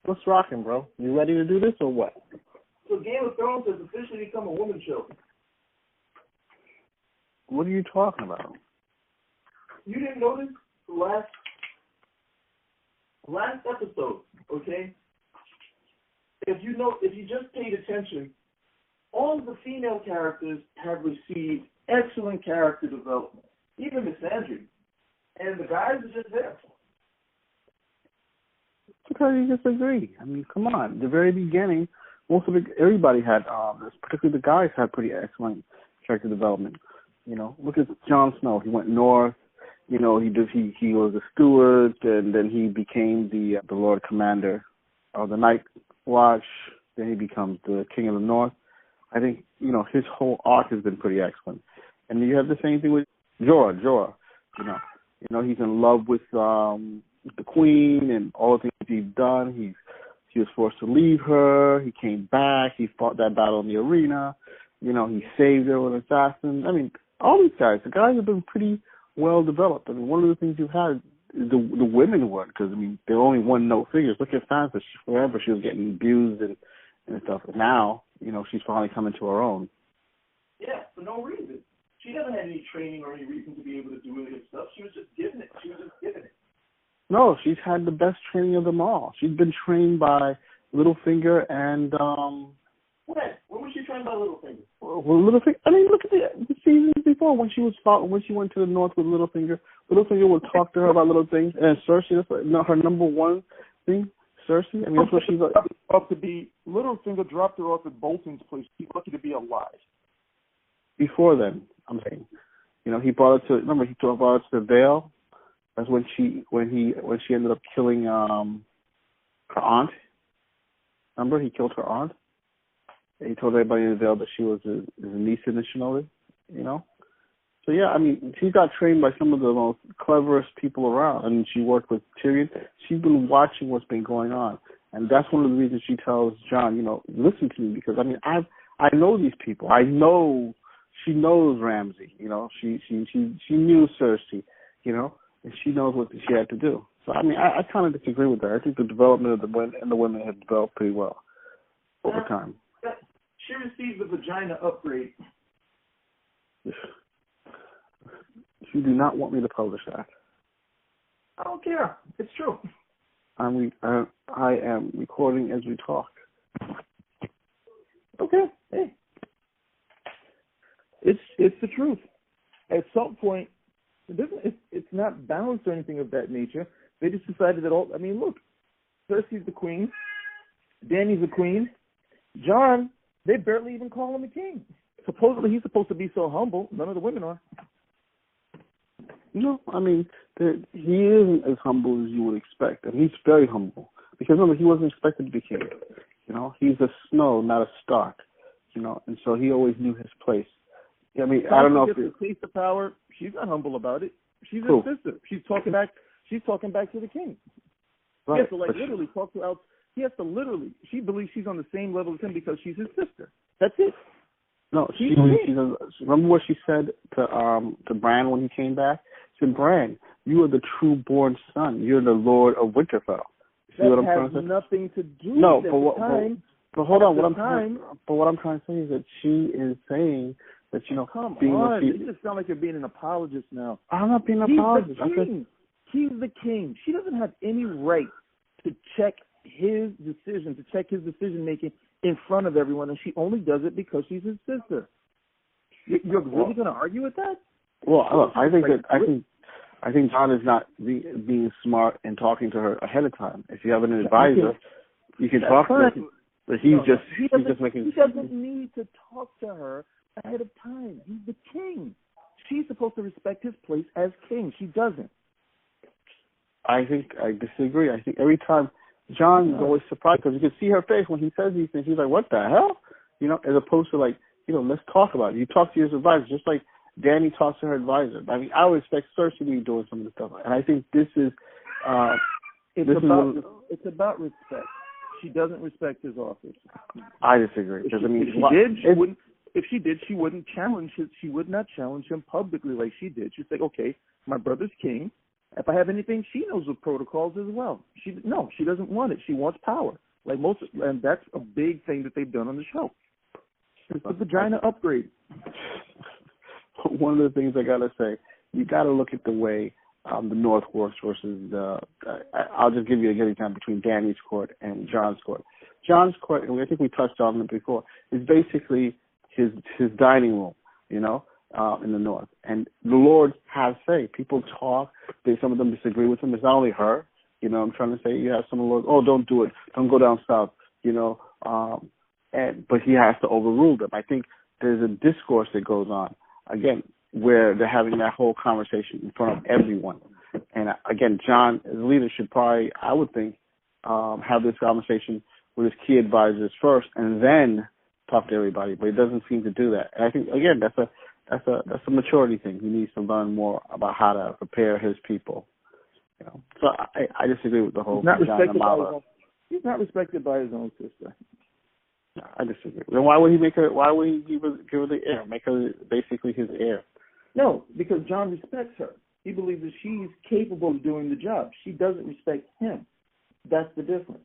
What's rocking, bro? You ready to do this or what? So Game of Thrones has officially become a woman's show. What are you talking about? You didn't notice the last episode, okay? If you just paid attention, all of the female characters have received excellent character development. Even Miss Andrew. And the guys are just there. Because you disagree. I mean, come on. At the very beginning, everybody had, particularly the guys, had pretty excellent character development. You know, look at Jon Snow. He went north. You know, he was a steward, and then he became the Lord Commander of the Night Watch. Then he becomes the King of the North. I think, you know, his whole arc has been pretty excellent. And you have the same thing with Jorah. You know, he's in love with the Queen and all the things he's done. He was forced to leave her. He came back. He fought that battle in the arena. You know, he saved her with an assassin. I mean, all these guys, the guys have been pretty well developed. I mean, one of the things you've had is the women were, because, I mean, they're only one-note figures. Look at Sansa. Forever she was getting abused and stuff. But now, you know, she's finally coming to her own. Yeah, for no reason. She hasn't had any training or any reason to be able to do any of this stuff. She was just given it. No, she's had the best training of them all. She's been trained by Littlefinger and When was she trained by Littlefinger? Well, Littlefinger. I mean, look at the seasons before when she went to the north with Littlefinger. Littlefinger would talk to her about little things, and Cersei. That's like, her number one thing. Cersei. I mean, that's what she's like. Up to be Littlefinger dropped her off at Bolton's place. She's lucky to be alive. Before then, I'm saying, you know, he brought her to. Remember, he brought her to the Vale. That's when she ended up killing her aunt. Remember, he killed her aunt. He told everybody in the Vale that she was his niece initially, you know. So yeah, I mean, she got trained by some of the most cleverest people around. I mean, she worked with Tyrion. She's been watching what's been going on, and that's one of the reasons she tells Jon, you know, listen to me, because I mean, I know these people. I know she knows Ramsay. You know, she knew Cersei. You know. And she knows what she had to do. So, I mean, I kind of disagree with her. I think the development of the men and the women have developed pretty well over time. She received the vagina upgrade. You do not want me to publish that. I don't care. It's true. I am recording as we talk. Okay. Hey. It's the truth. At some point, it's not balanced or anything of that nature. They just decided that look, Cersei's the queen, Dany's the queen, Jon, they barely even call him a king. Supposedly he's supposed to be so humble. None of the women are. No, I mean, he isn't as humble as you would expect, and he's very humble. Because remember, he wasn't expected to be king. You know, he's a Snow, not a Stark. You know, and so he always knew his place. I mean, I don't know if the taste of power. She's not humble about it. She's cool. his sister. She's talking back to the king. Right. He has to literally talk to out. He has to literally. She believes she's on the same level as him because she's his sister. That's it. No, she remember what she said to Bran when he came back? She said, "Bran, you are the true born son. You're the Lord of Winterfell." See what I'm trying to say? Nothing to do no, with but hold on. What I'm trying to say is that she is saying that, you know, come on, you just sound like you're being an apologist now. I'm not being an apologist. He's the king. She doesn't have any right to check his decision making in front of everyone, and she only does it because she's his sister. You're really going to argue with that? Well, look, I think Jon is not being smart and talking to her ahead of time. If you have an advisor, you can talk to her. But he doesn't need to talk to her ahead of time. He's the king. She's supposed to respect his place as king. She doesn't. I think I disagree. I think every time Jon is always surprised because you can see her face when he says these things. He's like, "What the hell?" You know, as opposed to like, you know, let's talk about it. You talk to your advisor just like Dany talks to her advisor. I mean, I would expect Cersei to be doing some of this stuff, and I think this is it's about respect. She doesn't respect his office. I disagree. Because if she did, she wouldn't challenge him. She would not challenge him publicly like she did. She'd say, "Okay, my brother's king. If I have anything, she knows the protocols as well. She doesn't want it. She wants power. Like and that's a big thing that they've done on the show. It's the vagina upgrade. One of the things I gotta say, you gotta look at the way the North works versus the. I'll just give you a good example between Danny's court and John's court. John's court, and I think we touched on it before, is basically his dining room, in the North. And the Lords have say. People talk. Some of them disagree with him. It's not only her. I'm trying to say you have some of the Lords. Oh, don't do it. Don't go down south. But he has to overrule them. I think there's a discourse that goes on again where they're having that whole conversation in front of everyone. And again, John, as a leader, should probably, I would think, have this conversation with his key advisors first, and then talk to everybody. But he doesn't seem to do that. And I think again, that's a maturity thing. He needs to learn more about how to prepare his people. So I disagree with the whole. He's not respected by his own sister. No, I disagree. Then why would he make her? Why would he give her the heir? Make her basically his heir. No, because John respects her. He believes that she's capable of doing the job. She doesn't respect him. That's the difference.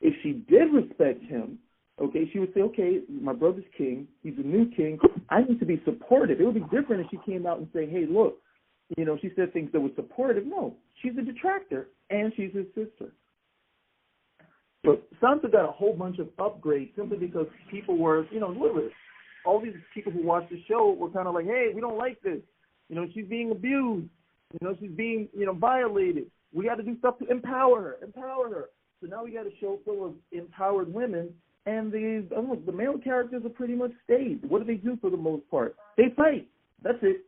If she did respect him, okay, she would say, okay, my brother's king. He's a new king. I need to be supportive. It would be different if she came out and say, hey, look, she said things that were supportive. No, she's a detractor, and she's his sister. But Sansa got a whole bunch of upgrades simply because people were, literally, all these people who watched the show were kind of like, hey, we don't like this. She's being abused. She's being, violated. We got to do stuff to empower her. So now we got a show full of empowered women, and the male characters are pretty much stayed. What do they do for the most part? They fight. That's it.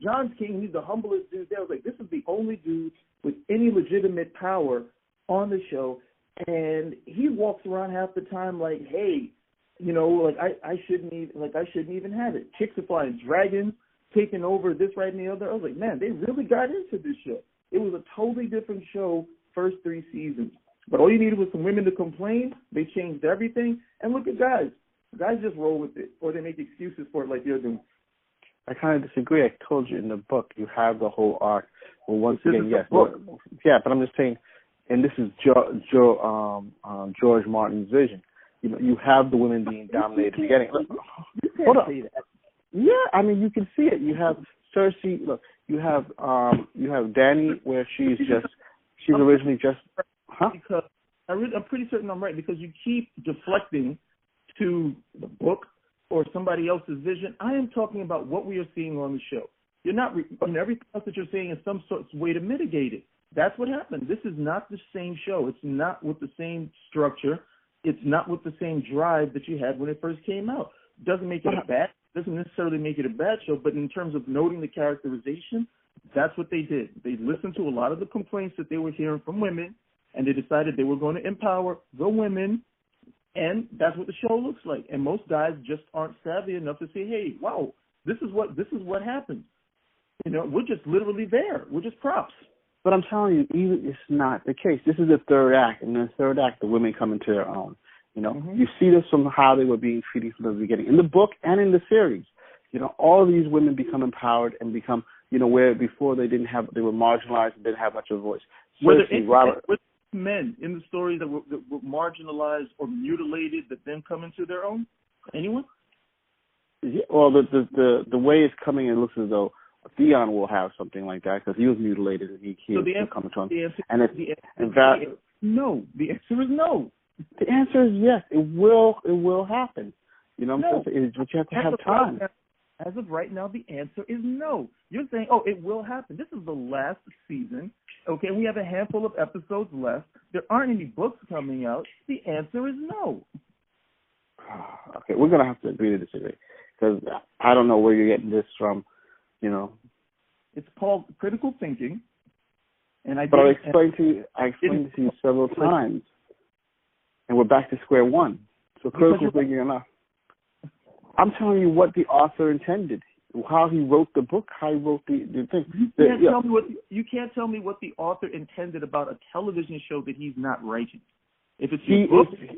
John's king, he's the humblest dude there. I was like, this is the only dude with any legitimate power on the show, and he walks around half the time like, hey, I shouldn't even have it. Chicks are flying dragons, taking over this, right, and the other. I was like, man, they really got into this show. It was a totally different show first 3 seasons. But all you needed was some women to complain. They changed everything. And look at guys. Guys just roll with it, or they make excuses for it like you're doing. I kind of disagree. I told you in the book you have the whole arc. Well, once again, yes. But I'm just saying, and this is George Martin's vision. You have the women being dominated at the beginning. Hold on. Yeah, I mean, you can see it. You have Cersei. Look, you have Dany, where she's originally just. Huh? Because I'm pretty certain I'm right, because you keep deflecting to the book or somebody else's vision. I am talking about what we are seeing on the show. You're not, everything else that you're saying is some sort of way to mitigate it. That's what happened. This is not the same show. It's not with the same structure. It's not with the same drive that you had when it first came out. It doesn't necessarily make it a bad show, but in terms of noting the characterization, that's what they did. They listened to a lot of the complaints that they were hearing from women, and they decided they were going to empower the women, and that's what the show looks like. And most guys just aren't savvy enough to say, hey, wow, this is what happens. We're just literally there. We're just props. But I'm telling you, even it's not the case. This is the third act, and in the third act, the women come into their own. You see this from how they were being treated from the beginning, in the book and in the series. All of these women become empowered and become, where before they were marginalized and didn't have much of a voice. Were there men in the story that were marginalized or mutilated that then come into their own? Anyone? Yeah, well, the way it's coming, it looks as though Theon will have something like that because he was mutilated and he so will come to him. No. The answer is no. The answer is yes. It will happen. But you have to have time. As of right now, the answer is no. You're saying, it will happen. This is the last season. Okay, we have a handful of episodes left. There aren't any books coming out. The answer is no. Okay, we're going to have to agree to disagree because I don't know where you're getting this from, It's called critical thinking. But I explained to you several times, and we're back to square one. So critical thinking or not. I'm telling you what the author intended, how he wrote the book, how he wrote the thing. You can't tell me what the author intended about a television show that he's not writing. If it's he is working.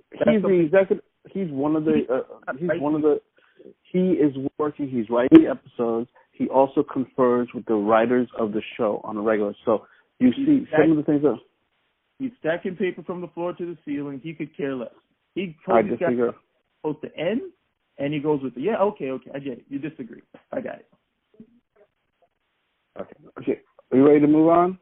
He's writing the episodes. he also confers with the writers of the show on a regular. So you see some of the things that he's stacking paper from the floor to the ceiling. He could care less. He I told these guys supposed to end, and he goes with it. Yeah, okay, I get it. You disagree. I got it. Okay. Are you ready to move on?